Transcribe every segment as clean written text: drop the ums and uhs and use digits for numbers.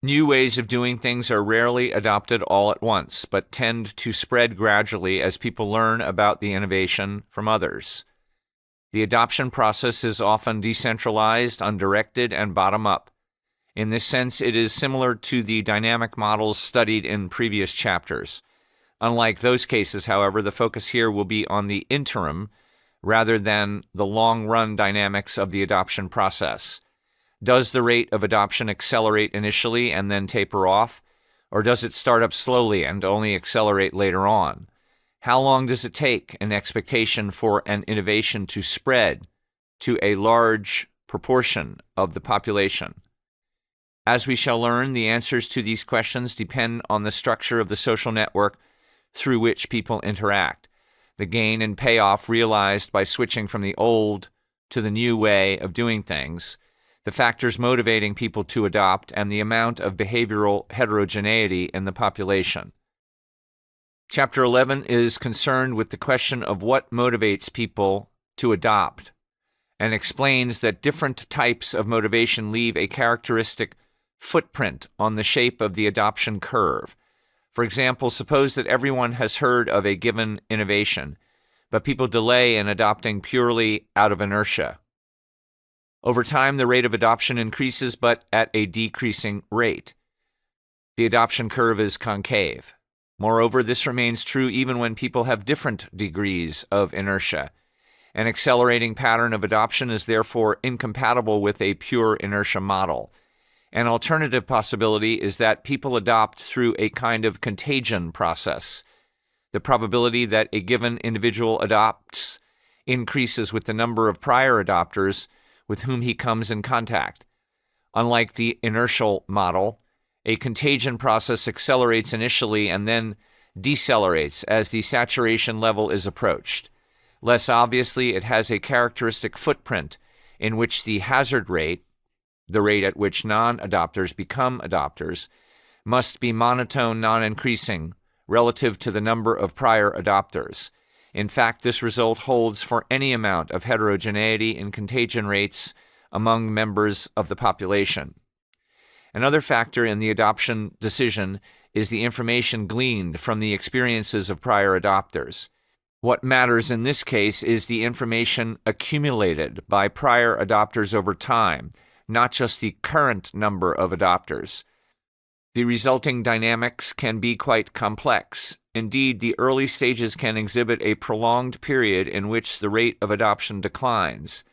New ways of doing things are rarely adopted all at once, but tend to spread gradually as people learn about the innovation from others. The adoption process is often decentralized, undirected, and bottom-up. In this sense, it is similar to the dynamic models studied in previous chapters. Unlike those cases, however, the focus here will be on the interim rather than the long-run dynamics of the adoption process. Does the rate of adoption accelerate initially and then taper off, or does it start up slowly and only accelerate later on? How long does it take an expectation for an innovation to spread to a large proportion of the population? As we shall learn, the answers to these questions depend on the structure of the social network through which people interact, the gain and payoff realized by switching from the old to the new way of doing things, the factors motivating people to adopt, and the amount of behavioral heterogeneity in the population. Chapter 11 is concerned with the question of what motivates people to adopt, and explains that different types of motivation leave a characteristic footprint on the shape of the adoption curve. For example, suppose that everyone has heard of a given innovation, but people delay in adopting purely out of inertia. Over time, the rate of adoption increases, but at a decreasing rate. The adoption curve is concave. Moreover, this remains true even when people have different degrees of inertia. An accelerating pattern of adoption is therefore incompatible with a pure inertia model. An alternative possibility is that people adopt through a kind of contagion process. The probability that a given individual adopts increases with the number of prior adopters with whom he comes in contact. Unlike the inertial model, a contagion process accelerates initially and then decelerates as the saturation level is approached. Less obviously, it has a characteristic footprint in which the hazard rate, the rate at which non-adopters become adopters, must be monotone, non-increasing, relative to the number of prior adopters. In fact, this result holds for any amount of heterogeneity in contagion rates among members of the population. Another factor in the adoption decision is the information gleaned from the experiences of prior adopters. What matters in this case is the information accumulated by prior adopters over time, not just the current number of adopters. The resulting dynamics can be quite complex. Indeed, the early stages can exhibit a prolonged period in which the rate of adoption declines,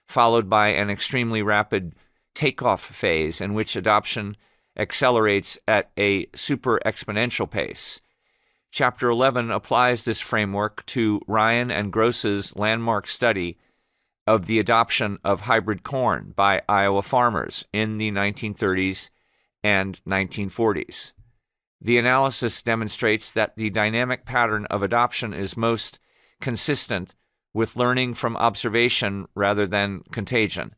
followed by an extremely rapid takeoff phase in which adoption accelerates at a super-exponential pace. Chapter 11 applies this framework to Ryan and Gross's landmark study of the adoption of hybrid corn by Iowa farmers in the 1930s and 1940s. The analysis demonstrates that the dynamic pattern of adoption is most consistent with learning from observation rather than contagion.